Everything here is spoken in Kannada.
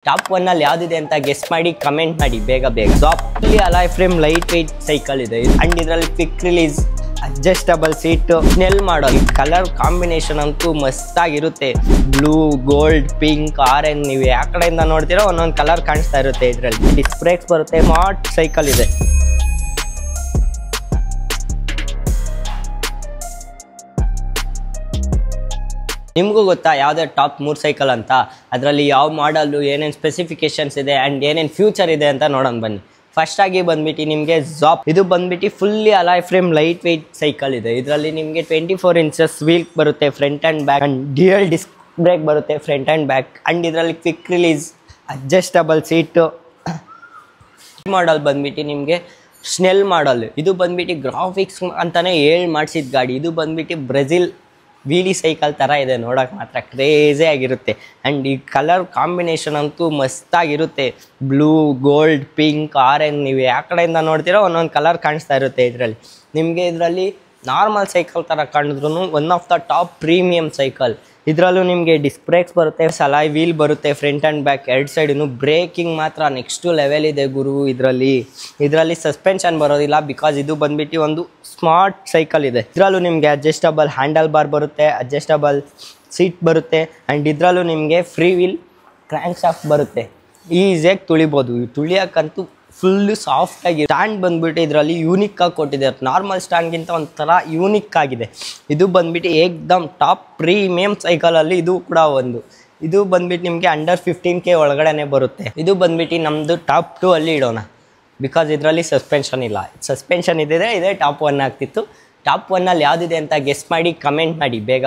ಟಾಪ್ 1 ಅಲ್ಲಿ ಯಾವ್ದಿದೆ ಅಂತ ಗೆಸ್ ಮಾಡಿ ಕಮೆಂಟ್ ಮಾಡಿ ಬೇಗ softly alloy frame light weight cycle ಇದೆ ಅಂಡ್ ಇದರಲ್ಲಿ quick release adjustable seat Schnell model colour combination ಅಂತೂ ಮಸ್ತ್ ಆಗಿರುತ್ತೆ ಬ್ಲೂ ಗೋಲ್ಡ್ ಪಿಂಕ್ ಆರೆಂಜ್ ನೀವು ಯಾವ ಕಡೆಯಿಂದ ನೋಡ್ತೀರೋ ಒಂದೊಂದು ಕಲರ್ ಕಾಣಿಸ್ತಾ ಇರುತ್ತೆ ಇದರಲ್ಲಿ ಡಿಸ್ಕ್ ಬ್ರೇಕ್ಸ್ ಬರುತ್ತೆ ಸ್ಮಾರ್ಟ್ ಸೈಕಲ್ ಇದೆ ನಿಮಗೂ ಗೊತ್ತಾ ಯಾವುದೇ ಟಾಪ್ 3 ಸೈಕಲ್ ಅಂತ ಅದರಲ್ಲಿ ಯಾವ ಮಾಡಲು ಏನೇನು ಸ್ಪೆಸಿಫಿಕೇಶನ್ಸ್ ಇದೆ ಆ್ಯಂಡ್ ಏನೇನು ಫ್ಯೂಚರ್ ಇದೆ ಅಂತ ನೋಡೋಣ ಬನ್ನಿ ಫಸ್ಟ್ ಆಗಿ ಬಂದ್ಬಿಟ್ಟು ನಿಮಗೆ ಝಾಪ್ ಇದು ಬಂದ್ಬಿಟ್ಟು fully alloy frame light weight cycle ಇದೆ ಇದರಲ್ಲಿ ನಿಮಗೆ 24 ಇಂಚಸ್ ವೀಲ್ ಬರುತ್ತೆ front and back and dual disc brake ಬರುತ್ತೆ ಫ್ರಂಟ್ ಆ್ಯಂಡ್ ಬ್ಯಾಕ್ ಆ್ಯಂಡ್ ಇದರಲ್ಲಿ quick release adjustable seat model ಬಂದ್ಬಿಟ್ಟು ನಿಮಗೆ ಸ್ನೆಲ್ ಮಾಡಲ್ ಇದು ಬಂದ್ಬಿಟ್ಟು ಗ್ರಾಫಿಕ್ಸ್ ಅಂತಲೇ ಮಾಡಿಸಿದ ಗಾಡಿ ಇದು ಬಂದ್ಬಿಟ್ಟು ಬ್ರೆಜಿಲ್ ವೀಲಿ ಸೈಕಲ್ ಥರ ಇದೆ ನೋಡೋಕೆ ಮಾತ್ರ ಕ್ರೇಜಿ ಆಗಿರುತ್ತೆ ಆ್ಯಂಡ್ ಈ ಕಲರ್ ಕಾಂಬಿನೇಷನ್ ಅಂತೂ ಮಸ್ತಾಗಿರುತ್ತೆ ಬ್ಲೂ ಗೋಲ್ಡ್ ಪಿಂಕ್ ಆರೆಂಜ್ ನೀವು ಯಾವ ಕಡೆಯಿಂದ ನೋಡ್ತೀರೋ ಒಂದೊಂದು ಕಲರ್ ಕಾಣಿಸ್ತಾ ಇರುತ್ತೆ ಇದರಲ್ಲಿ ನಿಮಗೆ ಇದರಲ್ಲಿ ನಾರ್ಮಲ್ ಸೈಕಲ್ ಥರ ಕಾಣಿದ್ರೂ one of the top premium cycle ಇದರಲ್ಲೂ ನಿಮಗೆ ಡಿಸ್ಕ್ ಬ್ರೇಕ್ಸ್ ಬರುತ್ತೆ ಅಲಾಯ್ ವೀಲ್ ಬರುತ್ತೆ ಫ್ರಂಟ್ ಆ್ಯಂಡ್ ಬ್ಯಾಕ್ ಎರಡು ಸೈಡೂ ಬ್ರೇಕಿಂಗ್ ಮಾತ್ರ ನೆಕ್ಸ್ಟ್ ಲೆವೆಲ್ ಇದೆ ಗುರು ಇದರಲ್ಲಿ ಸಸ್ಪೆನ್ಷನ್ ಬರೋದಿಲ್ಲ ಬಿಕಾಸ್ ಇದು ಬಂದ್ಬಿಟ್ಟು ಒಂದು ಸ್ಮಾರ್ಟ್ ಸೈಕಲ್ ಇದೆ ಇದರಲ್ಲೂ ನಿಮಗೆ ಅಡ್ಜಸ್ಟಬಲ್ ಹ್ಯಾಂಡಲ್ ಬಾರ್ ಬರುತ್ತೆ ಅಡ್ಜಸ್ಟಬಲ್ ಸೀಟ್ ಬರುತ್ತೆ ಆ್ಯಂಡ್ ಇದರಲ್ಲೂ ನಿಮಗೆ ಫ್ರೀ ವೀಲ್ ಕ್ರ್ಯಾಂಕ್ ಶಾಫ್ಟ್ ಬರುತ್ತೆ ಈಸಿಯಾಗಿ ತುಳಿಬೋದು ತುಳಿಯೋಕ್ಕಂತೂ ಫುಲ್ಲು ಸಾಫ್ಟಾಗಿ ಸ್ಟ್ಯಾಂಡ್ ಬಂದ್ಬಿಟ್ಟು ಇದರಲ್ಲಿ ಯೂನಿಕ್ ಆಗಿ ಕೊಟ್ಟಿದ್ದಾರೆ ನಾರ್ಮಲ್ ಸ್ಟ್ಯಾಂಡ್ಗಿಂತ ಒಂಥರ ಯೂನಿಕ್ ಆಗಿದೆ ಇದು ಬಂದ್ಬಿಟ್ಟು ಏಕ್ದಮ್ ಟಾಪ್ ಪ್ರೀಮಿಯಂ ಸೈಕಲಲ್ಲಿ ಇದು ಕೂಡ ಒಂದು ಇದು ಬಂದ್ಬಿಟ್ಟು ನಿಮಗೆ ಅಂಡರ್ 15K ಒಳಗಡೆ ಬರುತ್ತೆ ಇದು ಬಂದ್ಬಿಟ್ಟು ನಮ್ಮದು ಟಾಪ್ 2 ಅಲ್ಲಿ ಇಡೋಣ ಬಿಕಾಸ್ ಇದರಲ್ಲಿ ಸಸ್ಪೆನ್ಷನ್ ಇಲ್ಲ ಸಸ್ಪೆನ್ಷನ್ ಇದ್ದಿದ್ರೆ ಇದೇ ಟಾಪ್ 1 ಆಗ್ತಿತ್ತು ಟಾಪ್ 1 ಅಲ್ಲಿ ಯಾವುದಿದೆ ಅಂತ ಗೆಸ್ ಮಾಡಿ ಕಮೆಂಟ್ ಮಾಡಿ ಬೇಗ